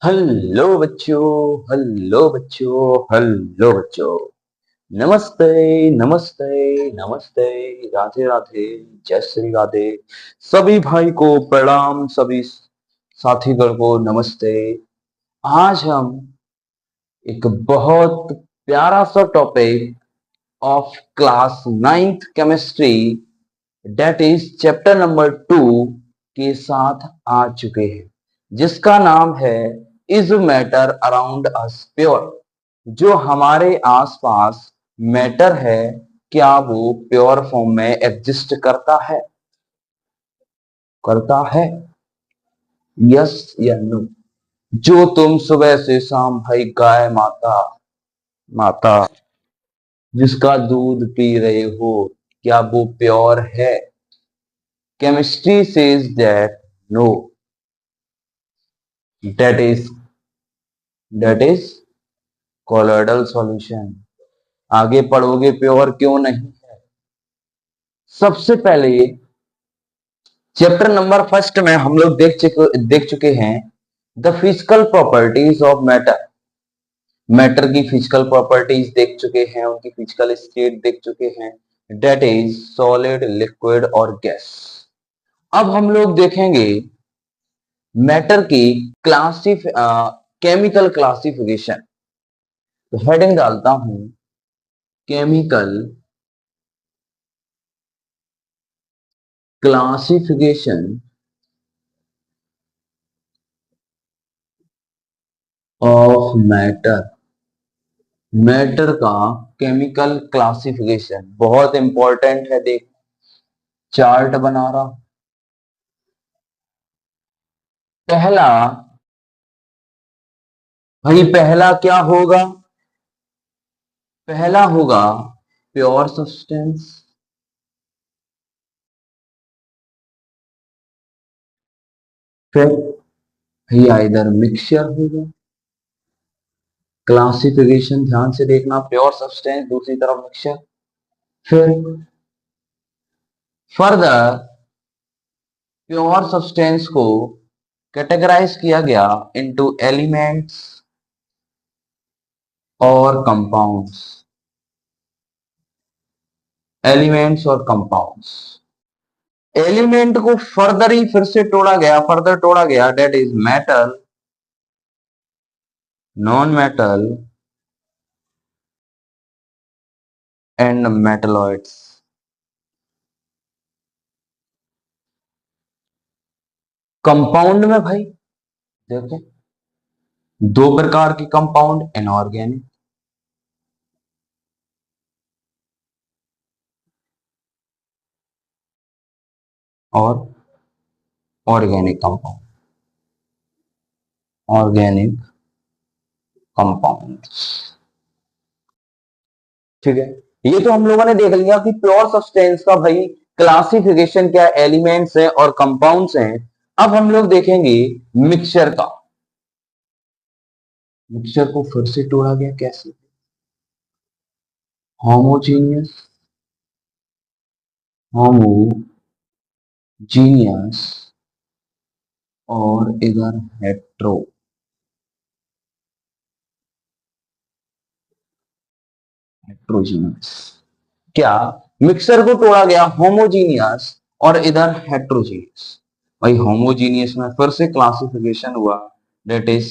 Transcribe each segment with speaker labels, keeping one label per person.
Speaker 1: Hello बच्चों। Hello बच्चों। नमस्ते। नमस्ते। राधे राधे। जय श्री राधे। सभी भाई को प्रणाम, सभी साथीगण को नमस्ते। आज हम एक बहुत प्यारा सा topic of class 9th chemistry, that is chapter number 2 के साथ आ चुके हैं, जिसका नाम है is matter around us pure. जो हमारे आसपास मैटर है, क्या वो प्योर फॉर्म में एग्जिस्ट करता है? यस या नो? जो तुम सुबह से शाम भाई गाय माता माता जिसका दूध पी रहे हो, क्या वो प्योर है? Chemistry says that no, that is that is colloidal solution. आगे पढ़ोगे प्योर क्यों नहीं है। सबसे पहले चैप्टर नंबर फर्स्ट में हम लोग देख चुके हैं the physical properties of matter. Matter की फिजिकल प्रॉपर्टीज देख चुके हैं, उनकी फिजिकल स्टेट देख चुके हैं, डेट इज सॉलिड, लिक्विड और गैस। अब हम लोग देखेंगे मैटर की केमिकल क्लासिफिकेशन। तो हेडिंग डालता हूं chemical classification of matter. Matter का केमिकल क्लासिफिकेशन बहुत इंपॉर्टेंट है। देख, चार्ट बना रहा हूं। पहला, भाई पहला क्या होगा? पहला होगा प्योर सब्सटेंस। फिर भाई आइदर मिक्सचर होगा। क्लासिफिकेशन ध्यान से देखना, प्योर सब्सटेंस, दूसरी तरफ मिक्सचर। फिर फर्दर प्योर सब्सटेंस को कैटेगराइज किया गया इनटू एलिमेंट्स और कंपाउंड्स। एलिमेंट्स और कंपाउंड्स। एलिमेंट को फर्दर ही फिर से फर्दर तोड़ा गया, that is metal, non metal and metalloids. Compound में भाई देखो, दो प्रकार के कंपाउंड, इनऑर्गेनिक और ऑर्गेनिक कंपाउंड। ऑर्गेनिक कंपाउंड, ठीक है। ये तो हम लोगों ने देख लिया कि प्योर सब्सटेंस का भाई क्लासिफिकेशन क्या, एलिमेंट्स हैं और कंपाउंड्स हैं। अब हम लोग देखेंगे मिक्सचर का। मिक्सचर को फिर से तोड़ा गया कैसे? होमोजीनियस, होमोजीनियस और इधर हेट्रोजीनियस। क्या मिक्सर को तोड़ा गया होमोजीनियस और इधर हेट्रोजीनियस। भाई होमोजीनियस में फिर से क्लासिफिकेशन हुआ, that is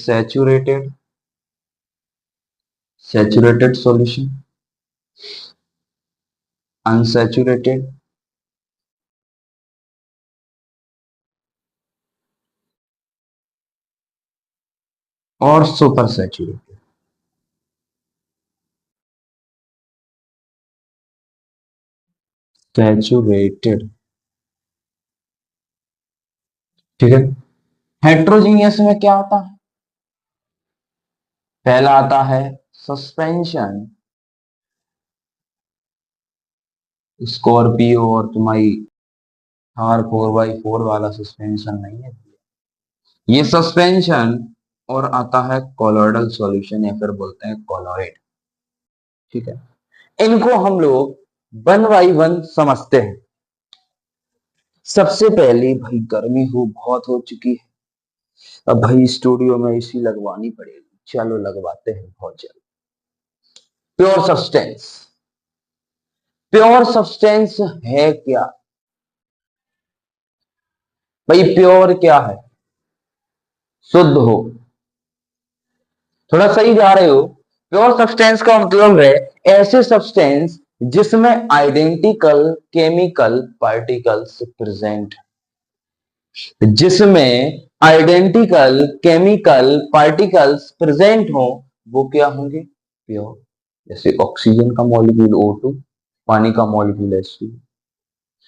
Speaker 1: saturated solution, unsaturated, और सुपर सैचुरेटेड। सैचुरेटेड, ठीक है। हेट्रोजीनियस में क्या आता है? पहला आता है सस्पेंशन, स्कॉर्पियो और तुम्हारी थार 4x4 वाला सस्पेंशन नहीं है ये सस्पेंशन। और आता है कोलोइडल सॉल्यूशन या फिर बोलते हैं कोलॉइड, ठीक है। इनको हम लोग वन बाई वन समझते हैं। सबसे पहले भाई गर्मी बहुत हो चुकी है, अब भाई स्टूडियो में एसी लगवानी पड़ेगी, चलो लगवाते हैं बहुत जल्द। प्योर सब्सटेंस, प्योर सब्सटेंस है क्या भाई? प्योर क्या है? शुद्ध हो, थोड़ा सही जा रहे हो। प्योर सब्सटेंस का मतलब है ऐसे सब्सटेंस जिसमें आइडेंटिकल केमिकल पार्टिकल्स प्रेजेंट, जिसमें आइडेंटिकल केमिकल पार्टिकल्स प्रेजेंट हो, वो क्या होंगे? प्योर। जैसे ऑक्सीजन का मॉलिक्यूल O2, पानी का मॉलिक्यूल H2।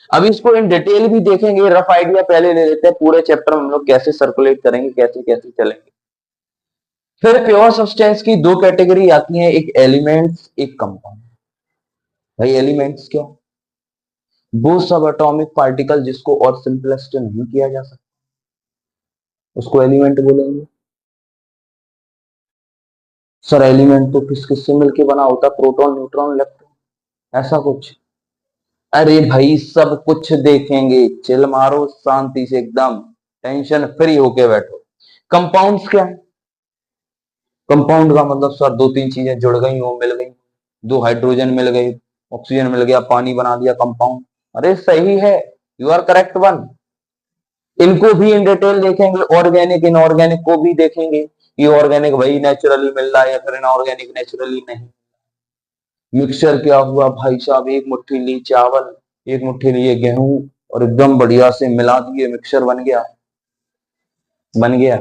Speaker 1: अब इसको इन डिटेल भी देखेंगे, रफ आइडिया पहले ले लेते हैं, पूरे चैप्टर में हम लोग कैसे सर्कुलेट करेंगे, कैसे कैसे चलेंगे। फिर प्योर सब्सटेंस की दो कैटेगरी आती है, एक एलिमेंट्स, एक कंपाउंड। भाई एलिमेंट्स क्या? वो सब एटॉमिक पार्टिकल जिसको और सिंपलेस्ट नहीं किया जा सकता, उसको एलिमेंट बोलेंगे। सर एलिमेंट तो किस किस से मिलके बना होता है? प्रोटॉन, न्यूट्रॉन, इलेक्ट्रॉन, ऐसा कुछ? अरे भाई सब कुछ देखेंगे, चिल मारो शांति से एकदम, टेंशन फ्री होके बैठो। कंपाउंड्स क्या है? कंपाउंड का मतलब सर दो तीन चीजें जुड़ गई हो, मिल गई, दो हाइड्रोजन मिल गए, ऑक्सीजन मिल गया, पानी बना दिया कंपाउंड। अरे सही है, यू आर करेक्ट वन। इनको भी इन डिटेल देखेंगे, ऑर्गेनिक इनऑर्गेनिक को भी देखेंगे। ये ऑर्गेनिक भाई नेचुरली मिल रहा है या फिर इनऑर्गेनिक नेचुरली नहीं। मिक्सचर क्या हुआ भाई साहब? एक मुट्ठी ली चावल, एक मुट्ठी लिए गेहूं, और एकदम बढ़िया से मिला दिए, मिक्सचर बन गया। बन गया,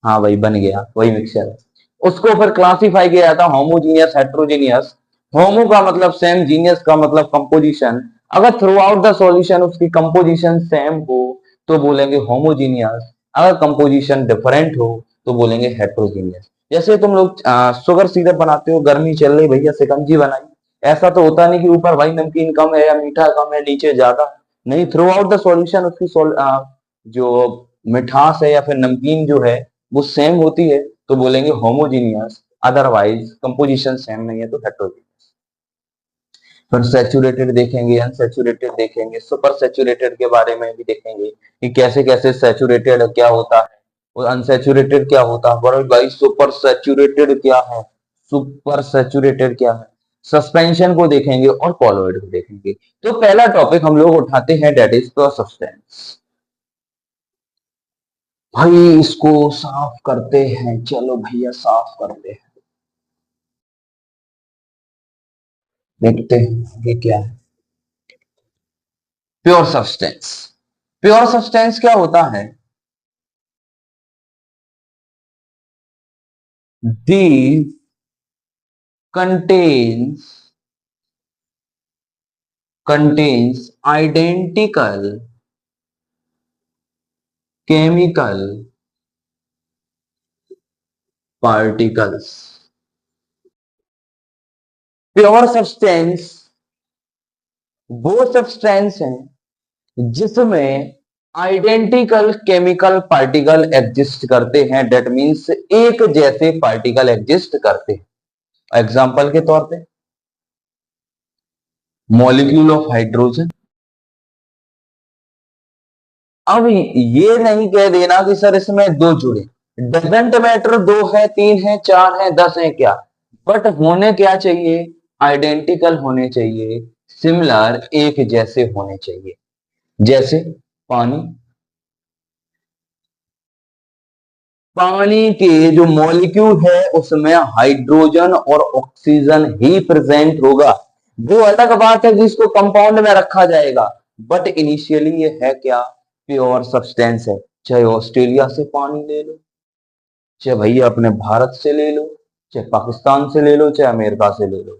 Speaker 1: हाँ भाई बन गया, वही मिक्सचर है। उसको फिर क्लासिफाई किया जाता है होमोजीनियस, हेट्रोजीनियस। होमो का मतलब सेम, जीनियस का मतलब कंपोजिशन। अगर थ्रू आउट द सॉल्यूशन उसकी कंपोजिशन सेम हो तो बोलेंगे होमोजीनियस, अगर कंपोजिशन डिफरेंट हो तो बोलेंगे हेट्रोजीनियस। जैसे तुम लोग शुगर सिरप बनाते हो, गर्मी चल रही भैया शिकंजी बनाई, ऐसा तो होता नहीं कि ऊपर भाई नमकीन कम है या मीठा कम है, नीचे ज्यादा। नहीं, थ्रू आउट द सॉल्यूशन उसकी जो मिठास है या फिर नमकीन जो है वो सेम होती है, तो बोलेंगे होमोजीनियस। अदरवाइज कंपोजिशन सेम नहीं है तो हेट्रोजीनियस। फिर सैचुरेटेड देखेंगे, अनसैचुरेटेड देखेंगे, सुपर सैचुरेटेड के बारे में भी देखेंगे कि कैसे कैसे सैचुरेटेड क्या होता है और अनसैचुरेटेड क्या होता है। बड़े भाई सुपर सैचुरेटेड क्या है, सुपर सैचुरेटेड क्या है, सस्पेंशन को देखेंगे और कॉलोइड को देखेंगे। तो पहला टॉपिक हम लोग उठाते हैं, दैट इज प्योर सब्सटेंस। भाई इसको साफ करते हैं, चलो भैया साफ करते हैं, देखते हैं आगे क्या है। प्योर सब्सटेंस, प्योर सब्सटेंस क्या होता है? These contains identical chemical particles। Pure substance वो सब्सटेंस है जिसमें आइडेंटिकल केमिकल पार्टिकल एग्जिस्ट करते हैं, डेट मीन्स एक जैसे पार्टिकल एग्जिस्ट करते हैं। एग्जाम्पल के तौर पे मॉलिक्यूल ऑफ हाइड्रोजन। अब ये नहीं कह देना कि सर इसमें दो जुड़े, डजेंट मैटर, दो है, तीन है, चार है, 10 है क्या, बट होने क्या चाहिए? आइडेंटिकल होने चाहिए, सिमिलर, एक जैसे होने चाहिए। जैसे पानी, पानी के जो मॉलिक्यूल है उसमें हाइड्रोजन और ऑक्सीजन ही प्रेजेंट होगा। वो अलग बात है कि इसको कंपाउंड में रखा जाएगा, बट इनिशियली ये है क्या? प्योर सब्सटेंस है। चाहे ऑस्ट्रेलिया से पानी ले लो, चाहे भैया अपने भारत से ले लो, चाहे पाकिस्तान से ले लो, चाहे अमेरिका से ले लो,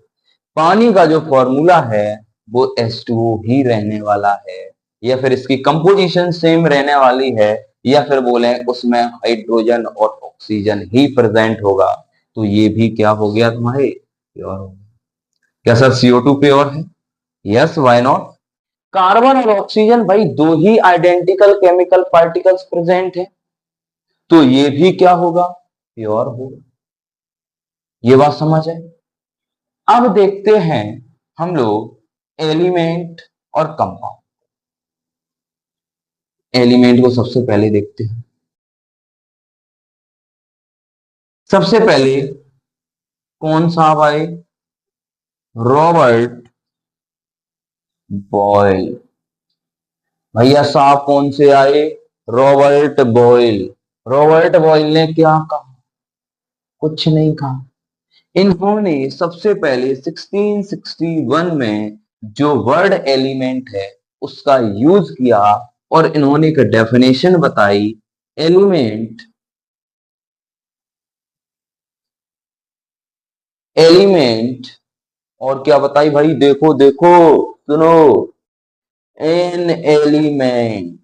Speaker 1: पानी का जो फॉर्मूला है वो H2O ही रहने वाला है, या फिर इसकी कंपोजिशन सेम रहने वाली है, या फिर बोले उसमें हाइड्रोजन और ऑक्सीजन ही प्रेजेंट होगा। तो ये भी क्या हो गया तुम्हारे? प्योर हो गया। क्या सर CO2 प्योर है? Yes, why not? कार्बन और ऑक्सीजन भाई दो ही आइडेंटिकल केमिकल पार्टिकल्स प्रेजेंट है, तो ये भी क्या होगा? प्योर होगा। ये बात समझ है? अब देखते हैं हम लोग एलिमेंट और कंपाउंड। एलिमेंट को सबसे पहले देखते हैं। सबसे पहले कौन साहब आए? Robert Boyle. भैया साहब कौन से आए? Robert boil. रॉबर्ट बॉयल ने क्या कहा? कुछ नहीं कहा। इन्होंने सबसे पहले 1661 में जो वर्ड एलिमेंट है उसका यूज किया और इन्होंने एक डेफिनेशन बताई। एलिमेंट एलिमेंट और क्या बताई भाई? देखो देखो, सुनो। An element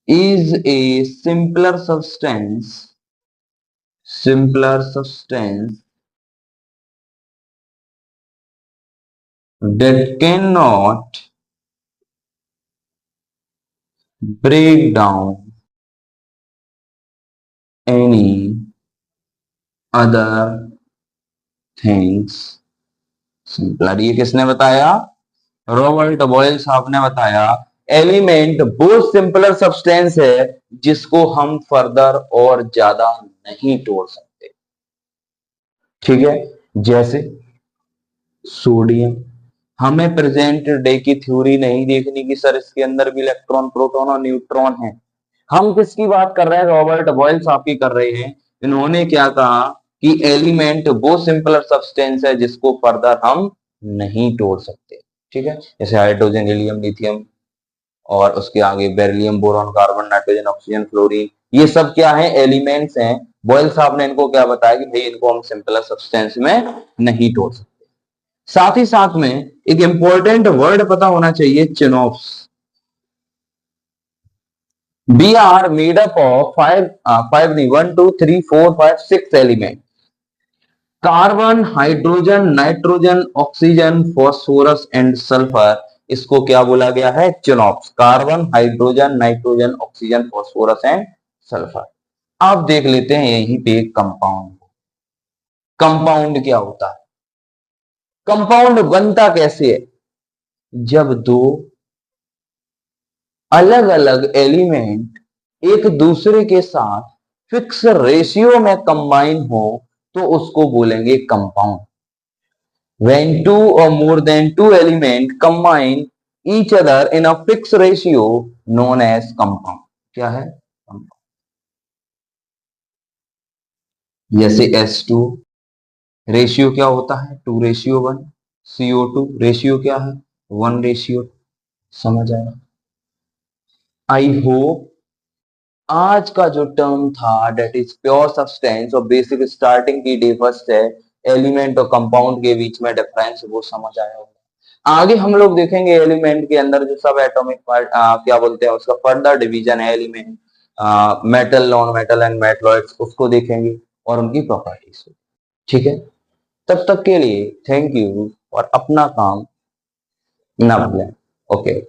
Speaker 1: is a simpler substance that cannot break down any other things simpler। ये किसने बताया? रॉबर्ट बॉयल साहब ने बताया। एलिमेंट वो सिंपलर सब्सटेंस है जिसको हम फर्दर और ज्यादा नहीं तोड़ सकते। ठीक है, जैसे सोडियम। हमें प्रेजेंट डे की थ्योरी नहीं देखनी कि सर इसके अंदर भी इलेक्ट्रॉन प्रोटॉन और न्यूट्रॉन है। हम किसकी बात कर रहे हैं? रॉबर्ट बॉयल साहब की कर रहे हैं। इन्होंने क्या कहा कि एलिमेंट वो सिंपलर सब्सटेंस है जिसको फर्दर हम नहीं तोड़ सकते। ठीक है, जैसे हाइड्रोजन, हीलियम, लिथियम और उसके आगे beryllium, boron, carbon, nitrogen, oxygen, fluorine, ये सब क्या है? एलिमेंट्स हैं। बॉयल साहब ने इनको क्या बताया कि भाई इनको हम सिंपलर सब्सटेंस में नहीं तोड़ सकते। साथ ही साथ में एक इंपॉर्टेंट वर्ड पता होना चाहिए, चिनोप्स। We are made up of five नहीं, 1 2 3 4 5 6 element. Carbon, hydrogen, nitrogen, oxygen, phosphorus and sulphur, इसको क्या बोला गया है? CHNOPS. Carbon, hydrogen, nitrogen, oxygen, phosphorus and sulphur. अब देख लेते हैं यहीं पे कंपाउंड। कंपाउंड क्या होता है? कंपाउंड बनता कैसे है? जब दो अलग अलग एलिमेंट एक दूसरे के साथ फिक्स रेशियो में कंबाइन हो तो उसको बोलेंगे compound. When two or more than two elements combine each other in a fixed ratio known as compound। क्या है? compound। जैसे S2 रेशियो क्या होता है? 2:1। CO2 रेशियो क्या है? 1:2। समझ आया? आई होप आज का जो टर्म था डेट इज प्योर सब्सटेंस और बेसिक स्टार्टिंग की डे फर्स्ट है, एलिमेंट और कंपाउंड के बीच में डिफरेंस वो समझ आया होगा। आगे हम लोग देखेंगे एलिमेंट के अंदर जो सब एटॉमिक पार्ट क्या बोलते हैं उसका फर्दर डिवीजन है element, metal, non metal and metalloids, उसको देखेंगे और उनकी प्रॉपर्टीज। ठीक है, तब तक के लिए थैंक यू और अपना काम ना भूलें। ओके।